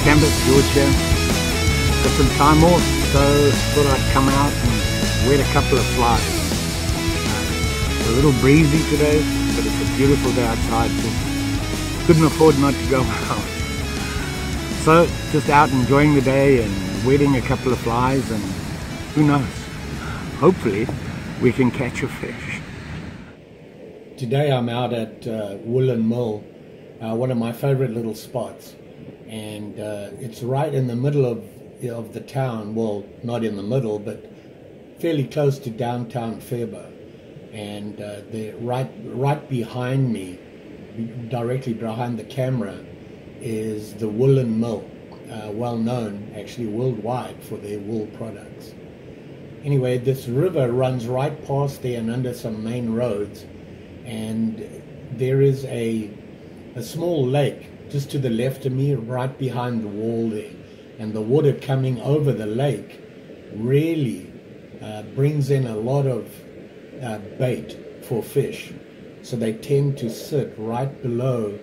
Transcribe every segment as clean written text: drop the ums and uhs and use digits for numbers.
campus, George here. Got some time off, so thought I'd come out and wet a couple of flies. It's a little breezy today, but it's a beautiful day outside, so couldn't afford not to go out. So just out enjoying the day and wetting a couple of flies, and who knows, hopefully we can catch a fish. Today I'm out at Woolen Mill, one of my favorite little spots, and it's right in the middle of the town. Well, not in the middle, but fairly close to downtown Faibo. And they're right behind me, directly behind the camera, is the Woolen Mill, well known actually worldwide for their wool products. Anyway, this river runs right past there and under some main roads, and there is a small lake just to the left of me, right behind the wall there, and the water coming over the lake really brings in a lot of bait for fish, so they tend to sit right below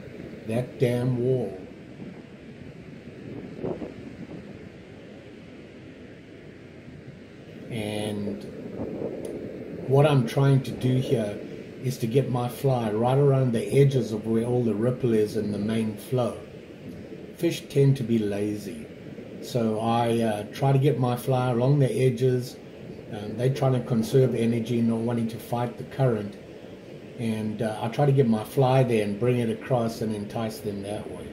that damn wall. And what I'm trying to do here is to get my fly right around the edges of where all the ripple is in the main flow. Fish tend to be lazy, so I try to get my fly along the edges. They're trying to conserve energy, not wanting to fight the current, and I try to get my fly there and bring it across and entice them that way.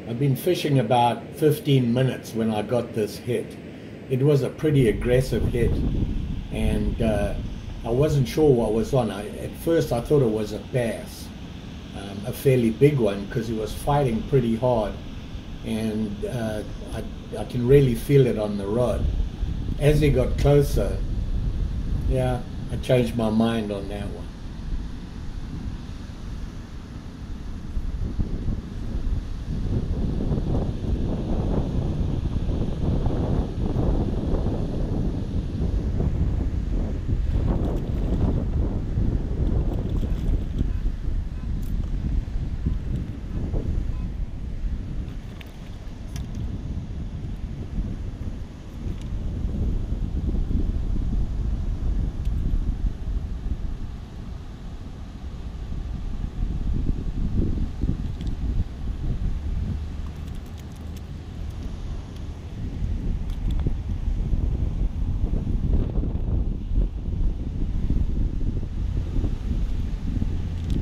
I've been fishing about 15 minutes when I got this hit. It was a pretty aggressive hit, and I wasn't sure what was on. At first I thought it was a bass, a fairly big one, because he was fighting pretty hard, and I can really feel it on the rod. As he got closer, yeah, I changed my mind on that one.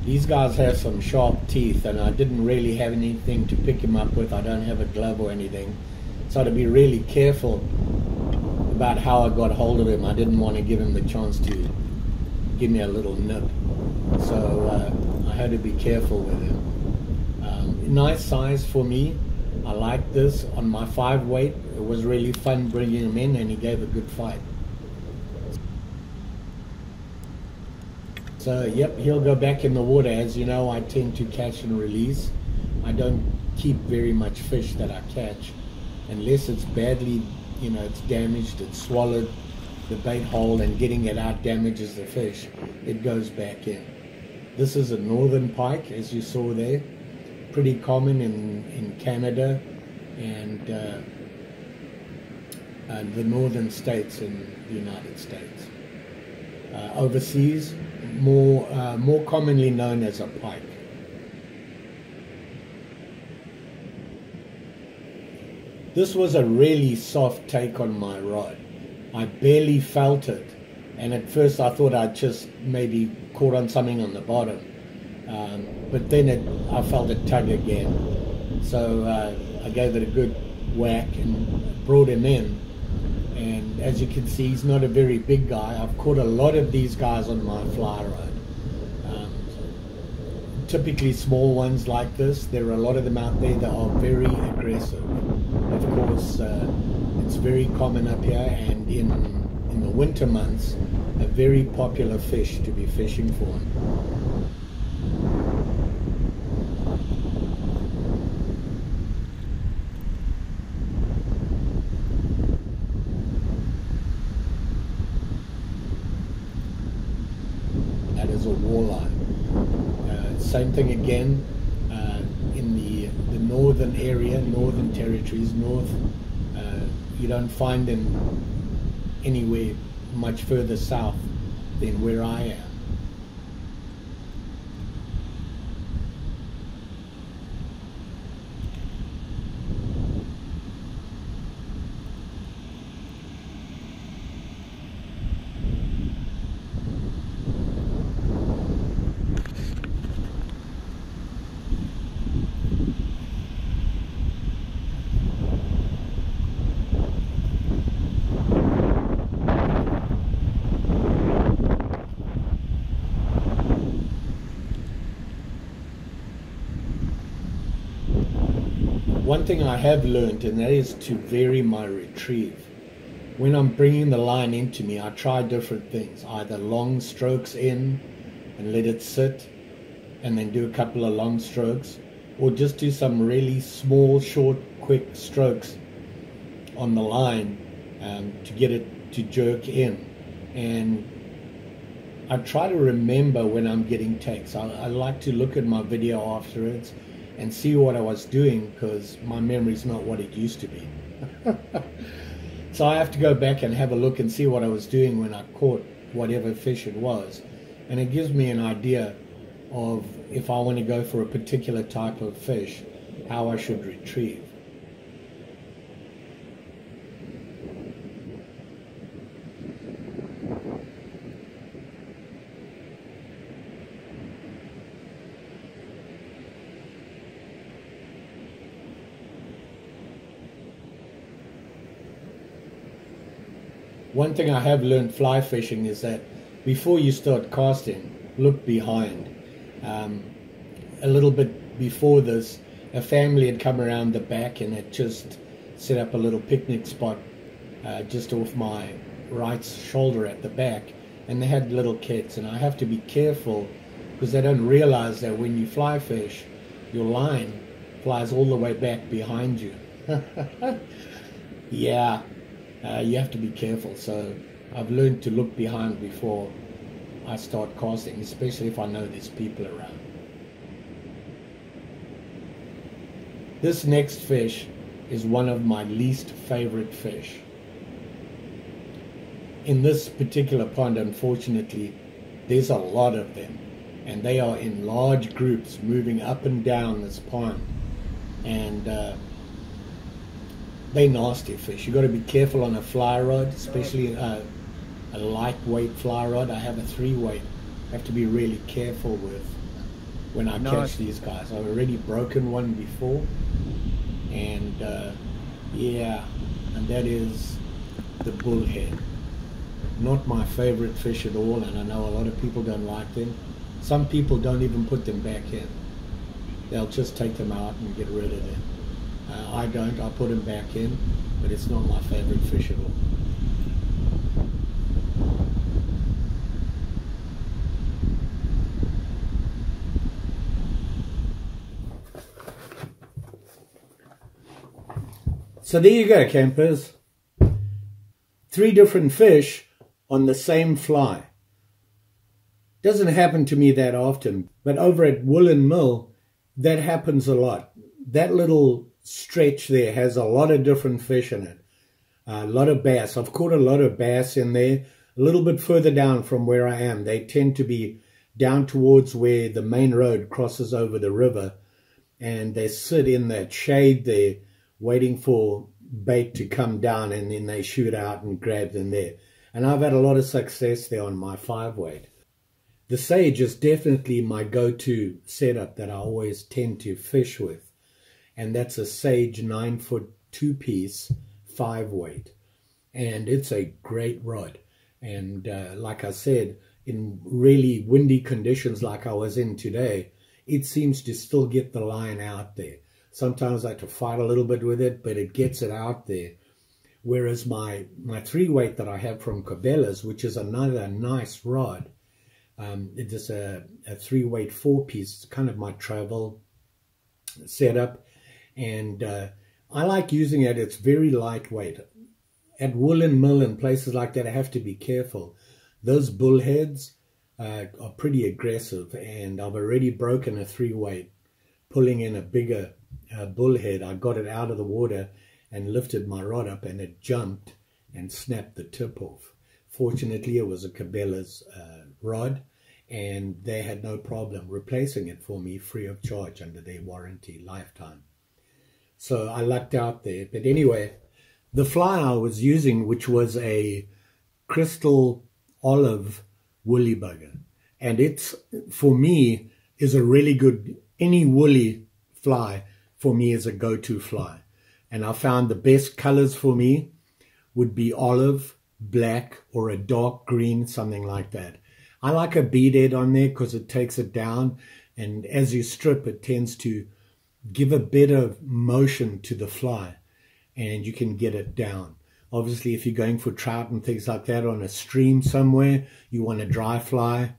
These guys have some sharp teeth, and I didn't really have anything to pick him up with. I don't have a glove or anything, so I had to be really careful about how I got hold of him. I didn't want to give him the chance to give me a little nip, so I had to be careful with him. Nice size for me. I like this on my 5 weight. It was really fun bringing him in, and he gave a good fight. So, yep, he'll go back in the water. As you know, I tend to catch and release. I don't keep very much fish that I catch unless it's badly, it's damaged, it's swallowed the bait hole, and getting it out damages the fish. It goes back in. This is a northern pike, as you saw there. Pretty common in Canada and the northern states in the United States. Overseas, more commonly known as a pike. This was a really soft take on my rod. I barely felt it, and at first I thought I'd just maybe caught on something on the bottom, but then I felt it tug again, so I gave it a good whack and brought him in. And as you can see, he's not a very big guy. I've caught a lot of these guys on my fly rod. Typically small ones like this. There are a lot of them out there that are very aggressive. Of course, it's very common up here, and in the winter months, a very popular fish to be fishing for. catfish or walleye. Same thing again in the northern area, northern territories, north. You don't find them anywhere much further south than where I am. One thing I have learned, and that is to vary my retrieve. When I'm bringing the line into me, I try different things, either long strokes in and let it sit and then do a couple of long strokes, or just do some really small, short, quick strokes on the line to get it to jerk in. And I try to remember when I'm getting takes. I like to look at my video afterwards and see what I was doing, because my memory's not what it used to be. So I have to go back and have a look and see what I was doing when I caught whatever fish it was. And it gives me an idea of, if I want to go for a particular type of fish, how I should retrieve. One thing I have learned fly fishing is that before you start casting, look behind. A little bit before this, a family had come around the back and had just set up a little picnic spot just off my right shoulder at the back, and they had little kids, and I have to be careful because they don't realize that when you fly fish, your line flies all the way back behind you. Yeah. You have to be careful, so I've learned to look behind before I start casting, especially if I know there's people around. This next fish is one of my least favorite fish. In this particular pond, unfortunately, there's a lot of them, and they are in large groups moving up and down this pond, and they're nasty fish. You've got to be careful on a fly rod, especially a lightweight fly rod. I have a 3-weight. I have to be really careful with when I catch these guys. I've already broken one before, and yeah, and that is the bullhead. Not my favorite fish at all, and I know a lot of people don't like them. Some people don't even put them back in. They'll just take them out and get rid of them. I don't. I put them back in, but it's not my favorite fish at all. So there you go, campers. 3 different fish on the same fly. Doesn't happen to me that often, but over at Woolen Mill, that happens a lot. That little stretch there has a lot of different fish in it. A lot of bass. I've caught a lot of bass in there. A little bit further down from where I am. They tend to be down towards where the main road crosses over the river. And they sit in that shade there waiting for bait to come down, and then they shoot out and grab them there. And I've had a lot of success there on my 5-weight. The Sage is definitely my go-to setup that I always tend to fish with. And that's a Sage 9-foot 2-piece 5-weight, and it's a great rod. And like I said, in really windy conditions like I was in today, it seems to still get the line out there. Sometimes I have to fight a little bit with it, but it gets it out there. Whereas my 3-weight that I have from Cabela's, which is another nice rod, it is a 3-weight 4-piece, kind of my travel setup. And I like using it. It's very lightweight. At Woolen Mill and places like that, I have to be careful. Those bullheads are pretty aggressive, and I've already broken a 3-weight, pulling in a bigger bullhead. I got it out of the water and lifted my rod up, and it jumped and snapped the tip off. Fortunately, it was a Cabela's rod, and they had no problem replacing it for me free of charge under their warranty lifetime. So I lucked out there. But anyway, the fly I was using, which was a crystal olive woolly bugger, and it's, for me, is a really good, any woolly fly for me is a go-to fly. And I found the best colors for me would be olive, black, or a dark green, something like that. I like a beadhead on there because it takes it down, and as you strip, it tends to give a better motion to the fly, and you can get it down. Obviously, if you're going for trout and things like that on a stream somewhere, you want a dry fly.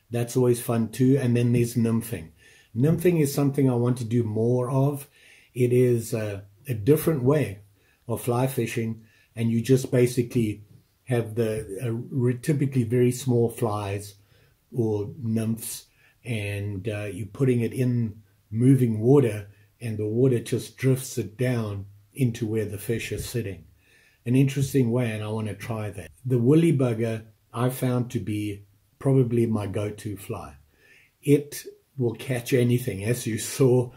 That's always fun too. And then there's nymphing. Nymphing is something I want to do more of. It is a different way of fly fishing, and you just basically have the typically very small flies or nymphs, and you're putting it in moving water, and the water just drifts it down into where the fish are sitting. An interesting way, and I want to try that. The woolly bugger I found to be probably my go-to fly. It will catch anything, as you saw.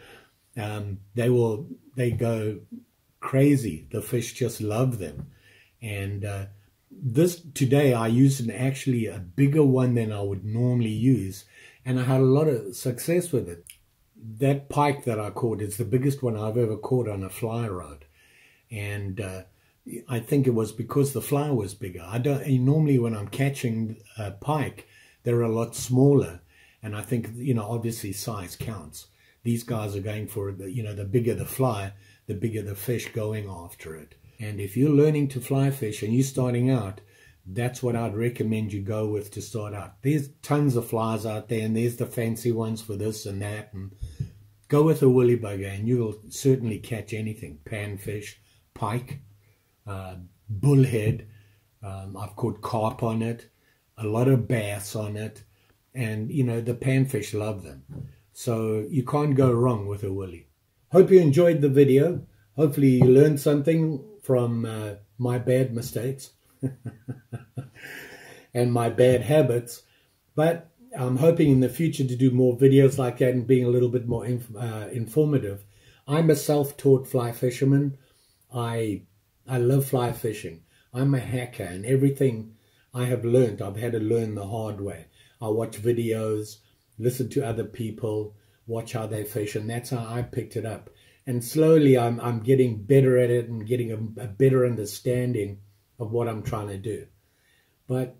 They go crazy. The fish just love them. And this today I used actually a bigger one than I would normally use, and I had a lot of success with it. That pike that I caught is the biggest one I've ever caught on a fly rod, and I think it was because the fly was bigger. Normally when I'm catching pike, they're a lot smaller, and I think, obviously size counts. These guys are going for the bigger the fly, the bigger the fish going after it. And if you're learning to fly fish and you're starting out, that's what I'd recommend you go with to start out. There's tons of flies out there, and there's the fancy ones for this and that. And go with a woolly bugger, and you'll certainly catch anything. Panfish, pike, bullhead. I've caught carp on it, a lot of bass on it, and the panfish love them. So you can't go wrong with a woolly. Hope you enjoyed the video. Hopefully you learned something from my bad mistakes and my bad habits. But I'm hoping in the future to do more videos like that and being a little bit more informative. I'm a self-taught fly fisherman. I love fly fishing. I'm a hacker, and everything I have learned, I've had to learn the hard way. I watch videos, listen to other people, watch how they fish, and that's how I picked it up. And slowly I'm getting better at it and getting a better understanding of what I'm trying to do. But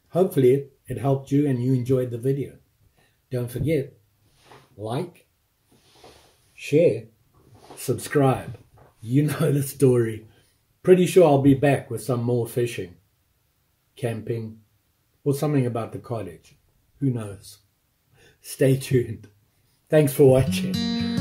hopefully it helped you and you enjoyed the video. Don't forget, like, share, subscribe. You know the story. Pretty sure I'll be back with some more fishing, camping, or something about the cottage. Who knows? Stay tuned. Thanks for watching.